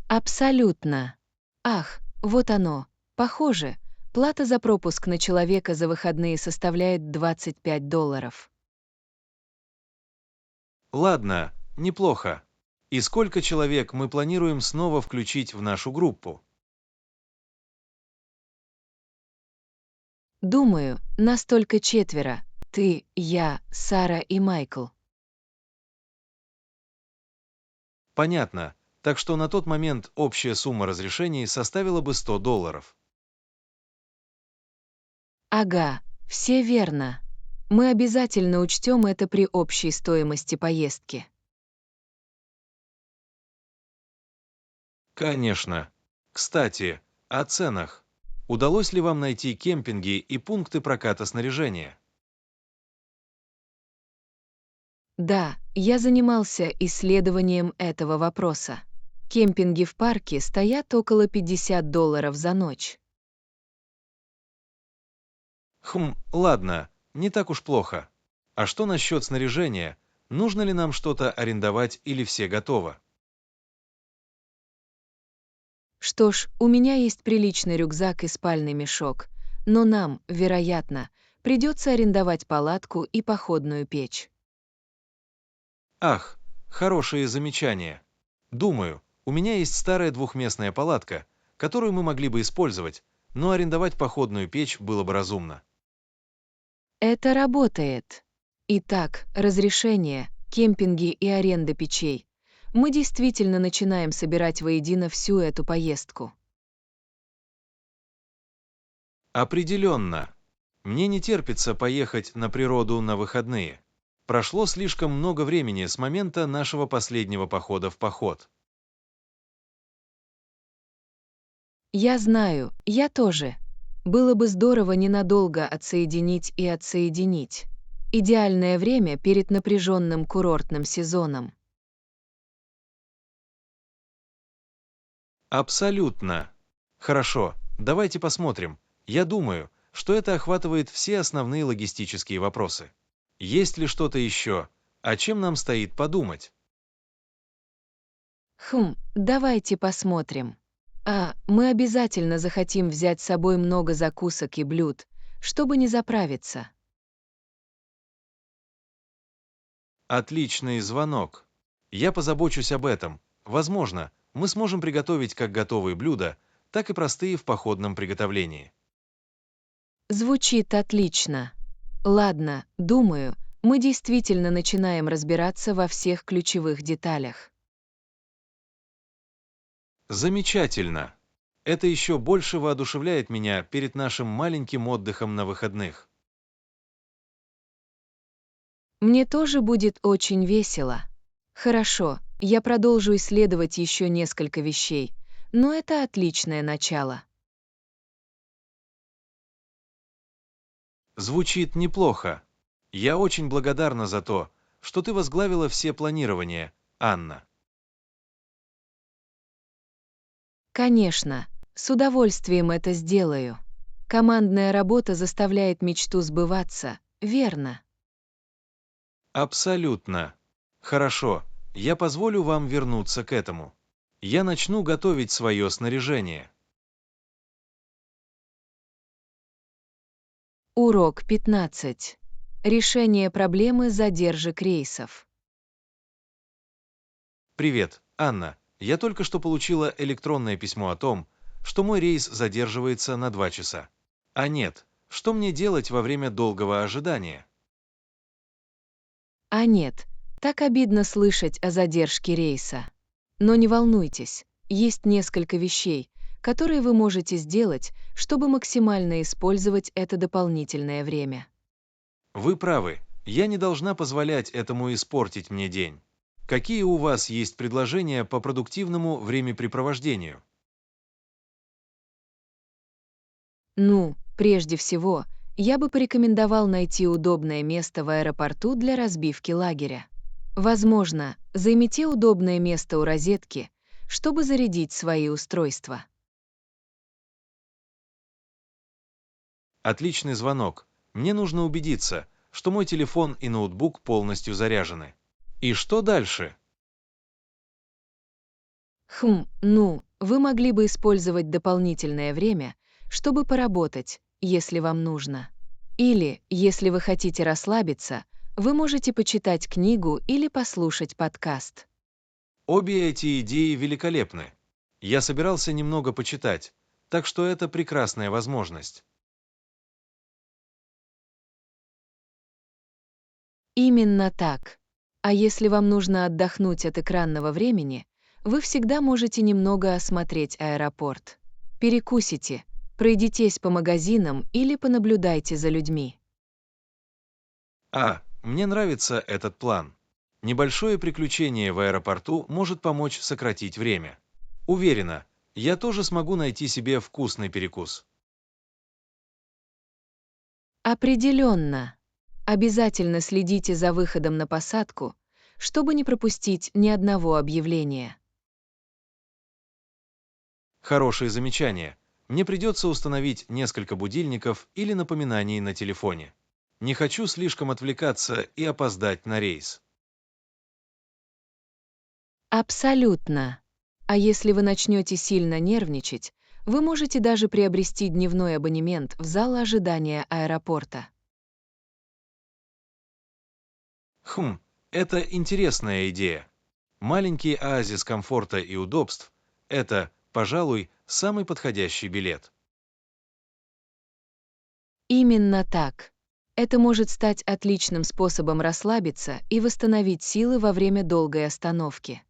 Абсолютно. Ах, вот оно. Похоже, плата за пропуск на человека за выходные составляет $25. Ладно, неплохо. И сколько человек мы планируем снова включить в нашу группу? Думаю, нас только 4. Ты, я, Сара и Майкл. Понятно. Так что на тот момент общая сумма разрешений составила бы $100. Ага, все верно. Мы обязательно учтем это при общей стоимости поездки. Конечно. Кстати, о ценах. Удалось ли вам найти кемпинги и пункты проката снаряжения? Да, я занимался исследованием этого вопроса. Кемпинги в парке стоят около $50 за ночь. Ладно, не так уж плохо. А что насчет снаряжения? Нужно ли нам что-то арендовать или все готово? Что ж, у меня есть приличный рюкзак и спальный мешок, но нам, вероятно, придется арендовать палатку и походную печь. Ах, хорошее замечание. Думаю, у меня есть старая двухместная палатка, которую мы могли бы использовать, но арендовать походную печь было бы разумно. Это работает. Итак, разрешение, кемпинги и аренда печей. Мы действительно начинаем собирать воедино всю эту поездку. Определенно. Мне не терпится поехать на природу на выходные. Прошло слишком много времени с момента нашего последнего похода в поход. Я знаю, я тоже. Было бы здорово ненадолго отсоединить и отсоединить. Идеальное время перед напряженным курортным сезоном. Абсолютно. Хорошо, давайте посмотрим. Я думаю, что это охватывает все основные логистические вопросы. Есть ли что-то еще, о чем нам стоит подумать? Давайте посмотрим. Мы обязательно захотим взять с собой много закусок и блюд, чтобы не заправиться. Отличный звонок. Я позабочусь об этом. Возможно, мы сможем приготовить как готовые блюда, так и простые в походном приготовлении. Звучит отлично. Ладно, думаю, мы действительно начинаем разбираться во всех ключевых деталях. Замечательно. Это еще больше воодушевляет меня перед нашим маленьким отдыхом на выходных. Мне тоже будет очень весело. Хорошо, я продолжу исследовать еще несколько вещей, но это отличное начало. Звучит неплохо. Я очень благодарна за то, что ты возглавила все планирования, Анна. Конечно, с удовольствием это сделаю. Командная работа заставляет мечту сбываться, верно? Абсолютно. Хорошо, я позволю вам вернуться к этому. Я начну готовить свое снаряжение. Урок 15. Решение проблемы задержек рейсов. Привет, Анна. Я только что получила электронное письмо о том, что мой рейс задерживается на 2 часа. А нет, что мне делать во время долгого ожидания? А нет, так обидно слышать о задержке рейса. Но не волнуйтесь, есть несколько вещей, которые вы можете сделать, чтобы максимально использовать это дополнительное время. Вы правы, я не должна позволять этому испортить мне день. Какие у вас есть предложения по продуктивному времяпрепровождению? Прежде всего, я бы порекомендовал найти удобное место в аэропорту для разбивки лагеря. Возможно, займите удобное место у розетки, чтобы зарядить свои устройства. Отличный звонок. Мне нужно убедиться, что мой телефон и ноутбук полностью заряжены. И что дальше? Вы могли бы использовать дополнительное время, чтобы поработать, если вам нужно. Или, если вы хотите расслабиться, вы можете почитать книгу или послушать подкаст. Обе эти идеи великолепны. Я собирался немного почитать, так что это прекрасная возможность. Именно так. А если вам нужно отдохнуть от экранного времени, вы всегда можете немного осмотреть аэропорт. Перекусите, пройдитесь по магазинам или понаблюдайте за людьми. Мне нравится этот план. Небольшое приключение в аэропорту может помочь сократить время. Уверена, я тоже смогу найти себе вкусный перекус. Определенно. Обязательно следите за выходом на посадку, чтобы не пропустить ни одного объявления. Хорошее замечание. Мне придется установить несколько будильников или напоминаний на телефоне. Не хочу слишком отвлекаться и опоздать на рейс. Абсолютно. А если вы начнете сильно нервничать, вы можете даже приобрести дневной абонемент в зал ожидания аэропорта. Это интересная идея. Маленький оазис комфорта и удобств– это, пожалуй, самый подходящий билет. Именно так. Это может стать отличным способом расслабиться и восстановить силы во время долгой остановки.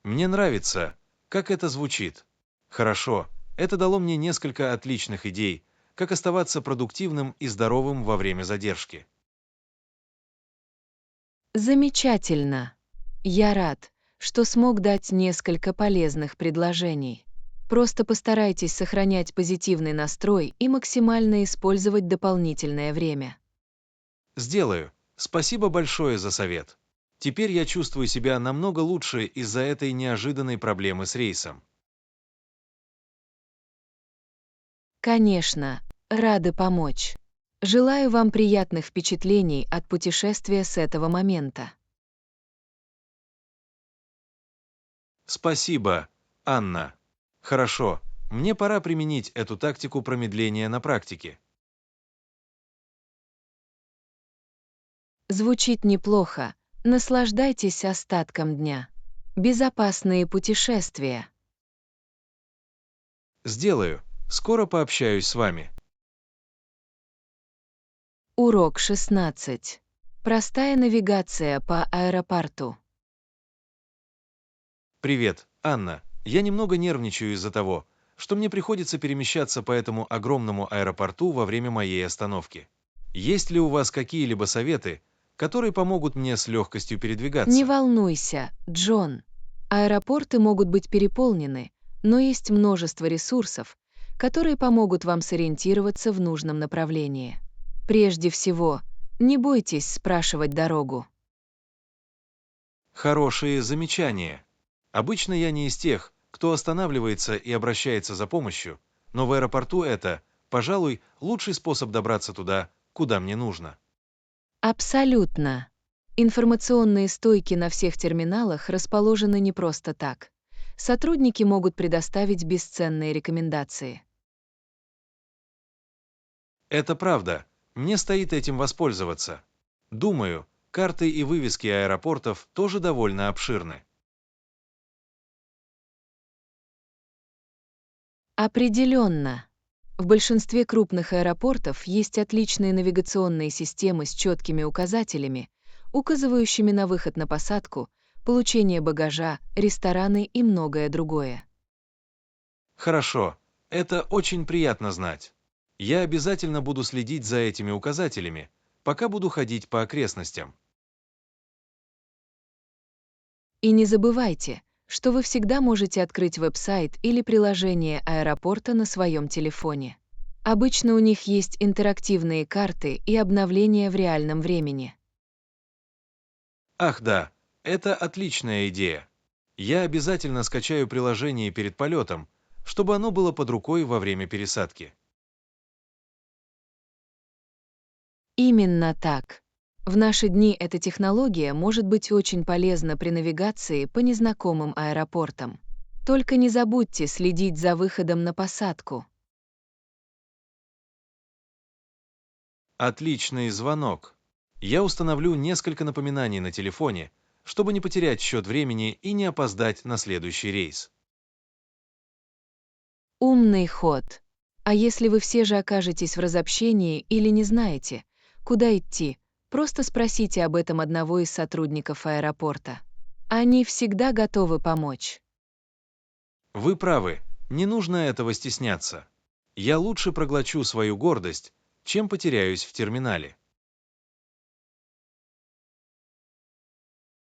Мне нравится, как это звучит. Хорошо, это дало мне несколько отличных идей, как оставаться продуктивным и здоровым во время задержки. Замечательно. Я рад, что смог дать несколько полезных предложений. Просто постарайтесь сохранять позитивный настрой и максимально использовать дополнительное время. Сделаю. Спасибо большое за совет. Теперь я чувствую себя намного лучше из-за этой неожиданной проблемы с рейсом. Конечно, рады помочь. Желаю вам приятных впечатлений от путешествия с этого момента. Спасибо, Анна. Хорошо, мне пора применить эту тактику промедления на практике. Звучит неплохо. Наслаждайтесь остатком дня. Безопасные путешествия. Сделаю. Скоро пообщаюсь с вами. Урок 16. Простая навигация по аэропорту. Привет, Анна. Я немного нервничаю из-за того, что мне приходится перемещаться по этому огромному аэропорту во время моей остановки. Есть ли у вас какие-либо советы, которые помогут мне с легкостью Не передвигаться? волнуйся, Джон. Аэропорты могут быть переполнены, но есть множество ресурсов, которые помогут вам сориентироваться в нужном направлении. Прежде всего, не бойтесь спрашивать дорогу. Хорошие замечания. Обычно я не из тех, кто останавливается и обращается за помощью, но в аэропорту это, пожалуй, лучший способ добраться туда, куда мне нужно. Абсолютно. Информационные стойки на всех терминалах расположены не просто так. Сотрудники могут предоставить бесценные рекомендации. Это правда. Мне стоит этим воспользоваться. Думаю, карты и вывески аэропортов тоже довольно обширны. Определенно. В большинстве крупных аэропортов есть отличные навигационные системы с четкими указателями, указывающими на выход на посадку, получение багажа, рестораны и многое другое. Хорошо, это очень приятно знать. Я обязательно буду следить за этими указателями, пока буду ходить по окрестностям. И не забывайте, что вы всегда можете открыть веб-сайт или приложение аэропорта на своем телефоне. Обычно у них есть интерактивные карты и обновления в реальном времени. Ах да, это отличная идея. Я обязательно скачаю приложение перед полетом, чтобы оно было под рукой во время пересадки. Именно так. В наши дни эта технология может быть очень полезна при навигации по незнакомым аэропортам. Только не забудьте следить за выходом на посадку. Отличный звонок. Я установлю несколько напоминаний на телефоне, чтобы не потерять счет времени и не опоздать на следующий рейс. Умный ход. А если вы все же окажетесь в разобщении или не знаете, куда идти, просто спросите об этом одного из сотрудников аэропорта. Они всегда готовы помочь. Вы правы, не нужно этого стесняться. Я лучше проглочу свою гордость, чем потеряюсь в терминале.